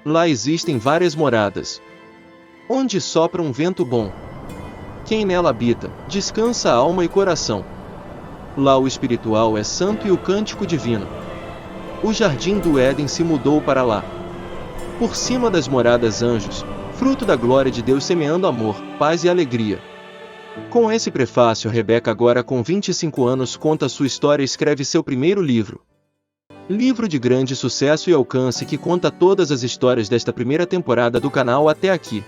Lá existem várias moradas, onde sopra um vento bom. Quem nela habita, descansa a alma e coração. Lá o espiritual é santo e o cântico divino. O jardim do Éden se mudou para lá. Por cima das moradas anjos, fruto da glória de Deus semeando amor, paz e alegria. Com esse prefácio, Rebeca, agora com 25 anos, conta sua história e escreve seu primeiro livro. Livro de grande sucesso e alcance que conta todas as histórias desta primeira temporada do canal até aqui.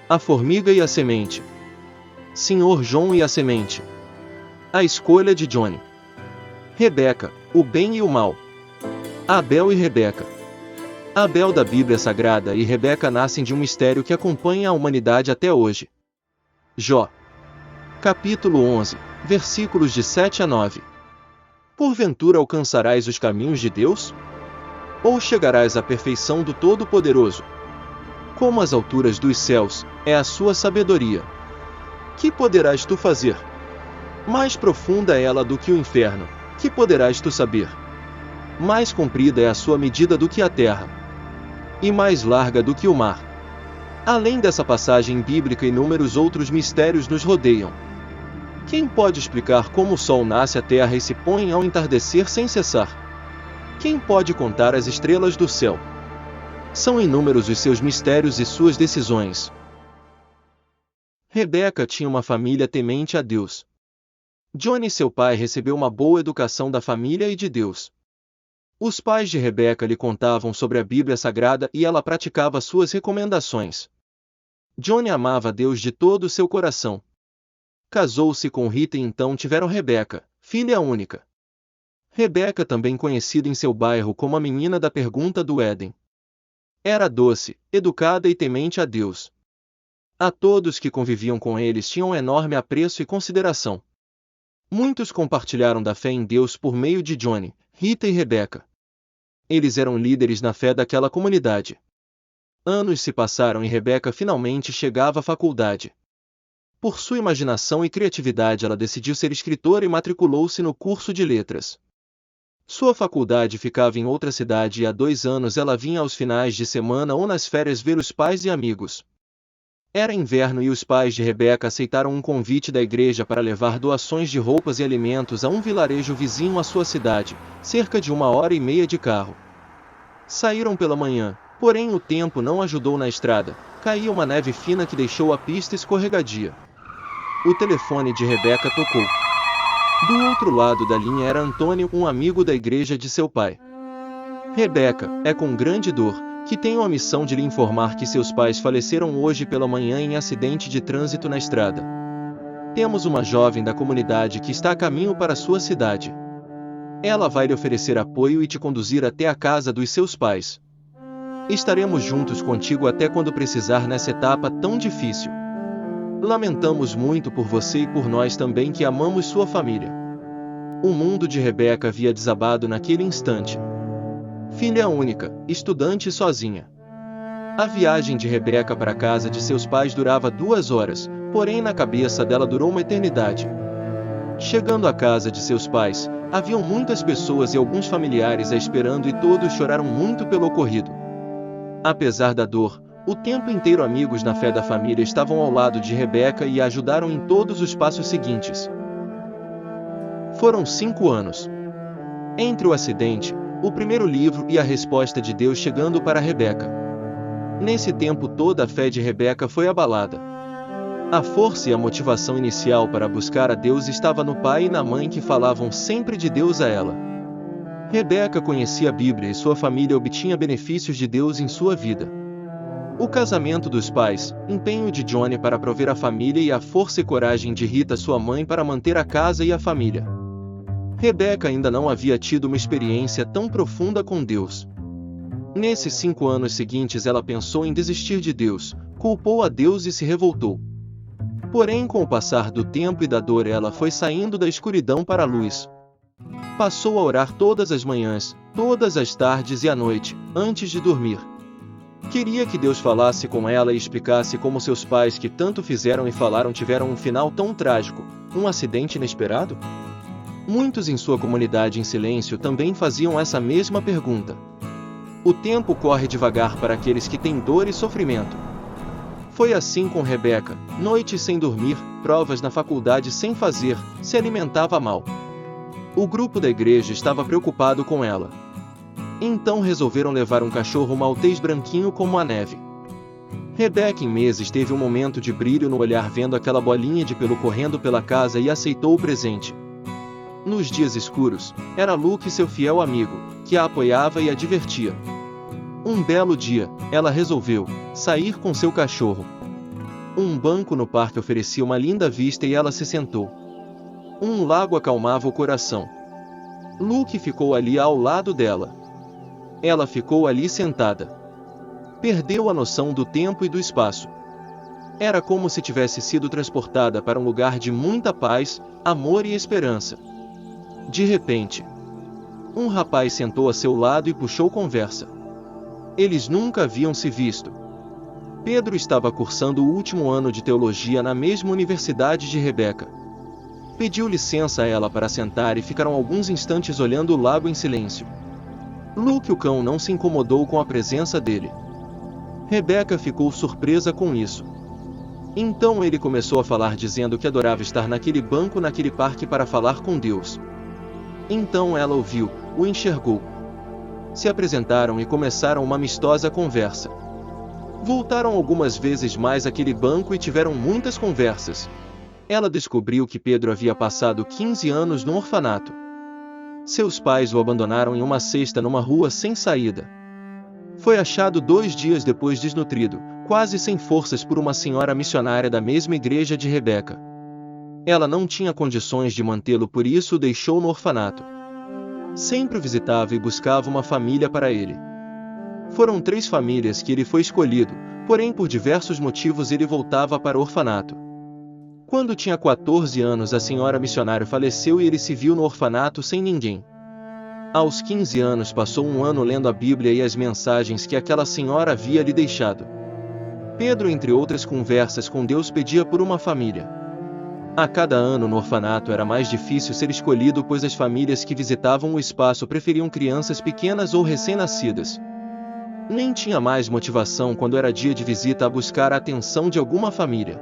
A Formiga e a Semente. Senhor João e a Semente. A Escolha de Johnny. Rebeca, o Bem e o Mal. Abel e Rebeca. Abel da Bíblia Sagrada e Rebeca nascem de um mistério que acompanha a humanidade até hoje. Jó. Capítulo 11, versículos de 7 a 9. Porventura alcançarás os caminhos de Deus? Ou chegarás à perfeição do Todo-Poderoso? Como as alturas dos céus, é a sua sabedoria. Que poderás tu fazer? Mais profunda é ela do que o inferno, que poderás tu saber? Mais comprida é a sua medida do que a terra, e mais larga do que o mar. Além dessa passagem bíblica, inúmeros outros mistérios nos rodeiam. Quem pode explicar como o sol nasce, a terra e se põe ao entardecer sem cessar? Quem pode contar as estrelas do céu? São inúmeros os seus mistérios e suas decisões. Rebeca tinha uma família temente a Deus. Johnny, seu pai, recebeu uma boa educação da família e de Deus. Os pais de Rebeca lhe contavam sobre a Bíblia Sagrada e ela praticava suas recomendações. Johnny amava Deus de todo o seu coração. Casou-se com Rita e então tiveram Rebeca, filha única. Rebeca, também conhecida em seu bairro como a menina da pergunta do Éden. Era doce, educada e temente a Deus. A todos que conviviam com eles tinham enorme apreço e consideração. Muitos compartilharam da fé em Deus por meio de Johnny, Rita e Rebeca. Eles eram líderes na fé daquela comunidade. Anos se passaram e Rebeca finalmente chegava à faculdade. Por sua imaginação e criatividade, ela decidiu ser escritora e matriculou-se no curso de letras. Sua faculdade ficava em outra cidade e há 2 anos ela vinha aos finais de semana ou nas férias ver os pais e amigos. Era inverno e os pais de Rebeca aceitaram um convite da igreja para levar doações de roupas e alimentos a um vilarejo vizinho à sua cidade, cerca de 1h30 de carro. Saíram pela manhã, porém o tempo não ajudou na estrada, caía uma neve fina que deixou a pista escorregadia. O telefone de Rebeca tocou. Do outro lado da linha era Antônio, um amigo da igreja de seu pai. Rebeca, é com grande dor que tenho a missão de lhe informar que seus pais faleceram hoje pela manhã em acidente de trânsito na estrada. Temos uma jovem da comunidade que está a caminho para sua cidade. Ela vai lhe oferecer apoio e te conduzir até a casa dos seus pais. Estaremos juntos contigo até quando precisar nessa etapa tão difícil. Lamentamos muito por você e por nós também que amamos sua família. O mundo de Rebeca havia desabado naquele instante. Filha única, estudante sozinha. A viagem de Rebeca para a casa de seus pais durava 2 horas, porém na cabeça dela durou uma eternidade. Chegando à casa de seus pais, haviam muitas pessoas e alguns familiares a esperando e todos choraram muito pelo ocorrido. Apesar da dor, o tempo inteiro amigos na fé da família estavam ao lado de Rebeca e a ajudaram em todos os passos seguintes. Foram 5 anos. Entre o acidente, o primeiro livro e a resposta de Deus chegando para Rebeca. Nesse tempo toda a fé de Rebeca foi abalada. A força e a motivação inicial para buscar a Deus estava no pai e na mãe que falavam sempre de Deus a ela. Rebeca conhecia a Bíblia e sua família obtinha benefícios de Deus em sua vida. O casamento dos pais, empenho de Johnny para prover a família e a força e coragem de Rita, sua mãe, para manter a casa e a família. Rebeca ainda não havia tido uma experiência tão profunda com Deus. Nesses 5 anos seguintes ela pensou em desistir de Deus, culpou a Deus e se revoltou. Porém, com o passar do tempo e da dor, ela foi saindo da escuridão para a luz. Passou a orar todas as manhãs, todas as tardes e à noite, antes de dormir. Queria que Deus falasse com ela e explicasse como seus pais, que tanto fizeram e falaram, tiveram um final tão trágico, um acidente inesperado? Muitos em sua comunidade em silêncio também faziam essa mesma pergunta. O tempo corre devagar para aqueles que têm dor e sofrimento. Foi assim com Rebeca, noites sem dormir, provas na faculdade sem fazer, se alimentava mal. O grupo da igreja estava preocupado com ela. Então resolveram levar um cachorro maltês branquinho como a neve. Rebeca em meses teve um momento de brilho no olhar vendo aquela bolinha de pelo correndo pela casa e aceitou o presente. Nos dias escuros, era Luke seu fiel amigo, que a apoiava e a divertia. Um belo dia, ela resolveu sair com seu cachorro. Um banco no parque oferecia uma linda vista e ela se sentou. Um lago acalmava o coração. Luke ficou ali ao lado dela. Ela ficou ali sentada. Perdeu a noção do tempo e do espaço. Era como se tivesse sido transportada para um lugar de muita paz, amor e esperança. De repente, um rapaz sentou a seu lado e puxou conversa. Eles nunca haviam se visto. Pedro estava cursando o último ano de teologia na mesma universidade de Rebeca. Pediu licença a ela para sentar e ficaram alguns instantes olhando o lago em silêncio. Luke o cão não se incomodou com a presença dele. Rebeca ficou surpresa com isso. Então ele começou a falar dizendo que adorava estar naquele banco naquele parque para falar com Deus. Então ela ouviu, o enxergou. Se apresentaram e começaram uma amistosa conversa. Voltaram algumas vezes mais àquele banco e tiveram muitas conversas. Ela descobriu que Pedro havia passado 15 anos no orfanato. Seus pais o abandonaram em uma cesta numa rua sem saída. Foi achado 2 dias depois desnutrido, quase sem forças por uma senhora missionária da mesma igreja de Rebeca. Ela não tinha condições de mantê-lo, por isso o deixou no orfanato. Sempre visitava e buscava uma família para ele. Foram 3 famílias que ele foi escolhido, porém por diversos motivos ele voltava para o orfanato. Quando tinha 14 anos a senhora missionária faleceu e ele se viu no orfanato sem ninguém. Aos 15 anos passou um ano lendo a Bíblia e as mensagens que aquela senhora havia lhe deixado. Pedro, entre outras conversas com Deus, pedia por uma família. A cada ano no orfanato era mais difícil ser escolhido, pois as famílias que visitavam o espaço preferiam crianças pequenas ou recém-nascidas. Nem tinha mais motivação quando era dia de visita a buscar a atenção de alguma família.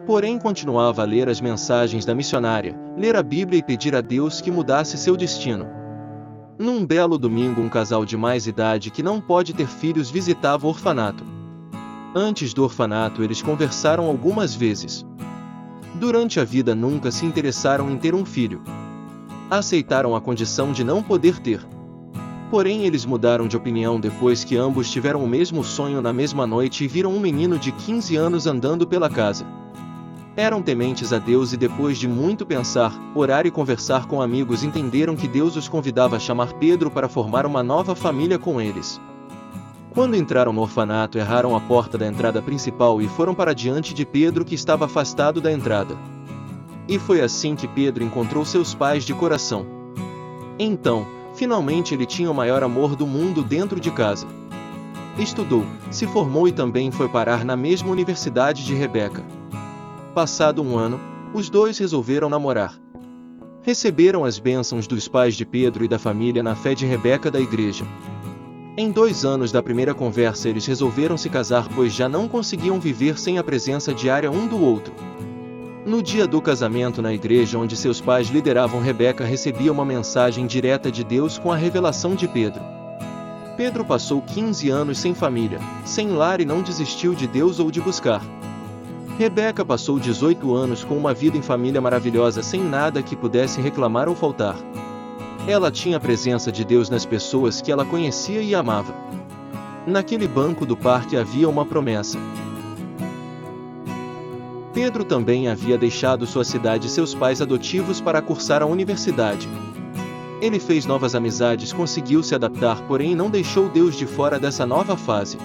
Porém continuava a ler as mensagens da missionária, ler a Bíblia e pedir a Deus que mudasse seu destino. Num belo domingo um casal de mais idade que não pode ter filhos visitava o orfanato. Antes do orfanato eles conversaram algumas vezes. Durante a vida nunca se interessaram em ter um filho. Aceitaram a condição de não poder ter. Porém eles mudaram de opinião depois que ambos tiveram o mesmo sonho na mesma noite e viram um menino de 15 anos andando pela casa. Eram tementes a Deus e depois de muito pensar, orar e conversar com amigos entenderam que Deus os convidava a chamar Pedro para formar uma nova família com eles. Quando entraram no orfanato erraram a porta da entrada principal e foram para diante de Pedro que estava afastado da entrada. E foi assim que Pedro encontrou seus pais de coração. Então, finalmente ele tinha o maior amor do mundo dentro de casa. Estudou, se formou e também foi parar na mesma universidade de Rebeca. Passado um ano, os dois resolveram namorar. Receberam as bênçãos dos pais de Pedro e da família na fé de Rebeca da igreja. Em 2 anos da primeira conversa eles resolveram se casar, pois já não conseguiam viver sem a presença diária um do outro. No dia do casamento na igreja onde seus pais lideravam, Rebeca recebia uma mensagem direta de Deus com a revelação de Pedro. Pedro passou 15 anos sem família, sem lar e não desistiu de Deus ou de buscar. Rebeca passou 18 anos com uma vida em família maravilhosa sem nada que pudesse reclamar ou faltar. Ela tinha a presença de Deus nas pessoas que ela conhecia e amava. Naquele banco do parque havia uma promessa. Pedro também havia deixado sua cidade e seus pais adotivos para cursar a universidade. Ele fez novas amizades, conseguiu se adaptar, porém não deixou Deus de fora dessa nova fase.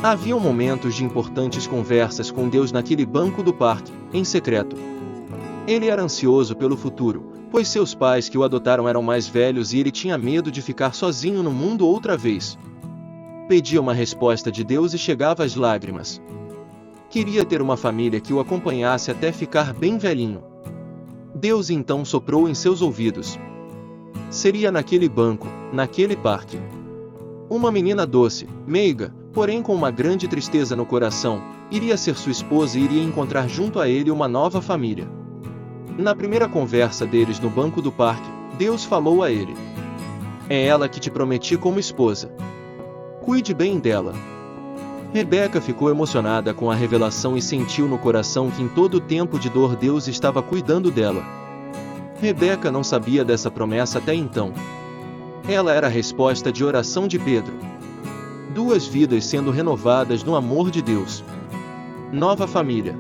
Haviam momentos de importantes conversas com Deus naquele banco do parque, em secreto. Ele era ansioso pelo futuro, pois seus pais que o adotaram eram mais velhos e ele tinha medo de ficar sozinho no mundo outra vez. Pedia uma resposta de Deus e chegava às lágrimas. Queria ter uma família que o acompanhasse até ficar bem velhinho. Deus então soprou em seus ouvidos. Seria naquele banco, naquele parque. Uma menina doce, meiga, porém com uma grande tristeza no coração, iria ser sua esposa e iria encontrar junto a ele uma nova família. Na primeira conversa deles no banco do parque, Deus falou a ele: "É ela que te prometi como esposa. Cuide bem dela." Rebeca ficou emocionada com a revelação e sentiu no coração que em todo o tempo de dor Deus estava cuidando dela. Rebeca não sabia dessa promessa até então. Ela era a resposta de oração de Pedro. Duas vidas sendo renovadas no amor de Deus. Nova família.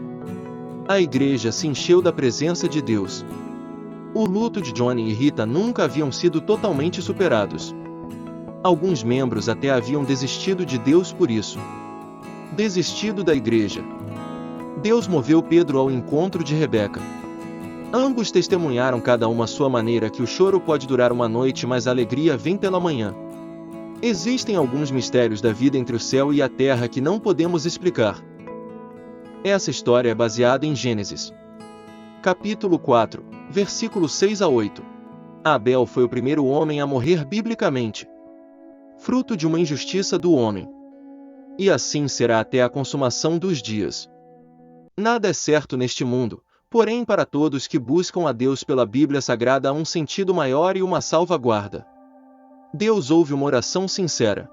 A igreja se encheu da presença de Deus. O luto de Johnny e Rita nunca haviam sido totalmente superados. Alguns membros até haviam desistido de Deus por isso. Desistido da igreja. Deus moveu Pedro ao encontro de Rebeca. Ambos testemunharam cada um à sua maneira que o choro pode durar uma noite, mas a alegria vem pela manhã. Existem alguns mistérios da vida entre o céu e a terra que não podemos explicar. Essa história é baseada em Gênesis. Capítulo 4, versículos 6 a 8. Abel foi o primeiro homem a morrer biblicamente. Fruto de uma injustiça do homem. E assim será até a consumação dos dias. Nada é certo neste mundo, porém para todos que buscam a Deus pela Bíblia Sagrada há um sentido maior e uma salvaguarda. Deus ouve uma oração sincera.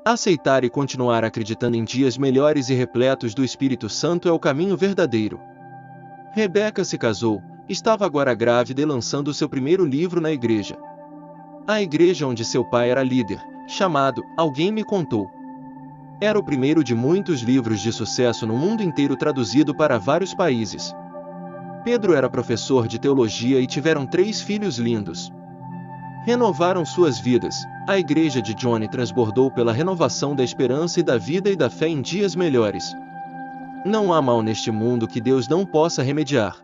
Aceitar e continuar acreditando em dias melhores e repletos do Espírito Santo é o caminho verdadeiro. Rebeca se casou, estava agora grávida e lançando seu primeiro livro na igreja. A igreja onde seu pai era líder, chamado Alguém Me Contou. Era o primeiro de muitos livros de sucesso no mundo inteiro traduzido para vários países. Pedro era professor de teologia e tiveram 3 filhos lindos. Renovaram suas vidas. A igreja de Johnny transbordou pela renovação da esperança e da vida e da fé em dias melhores. Não há mal neste mundo que Deus não possa remediar.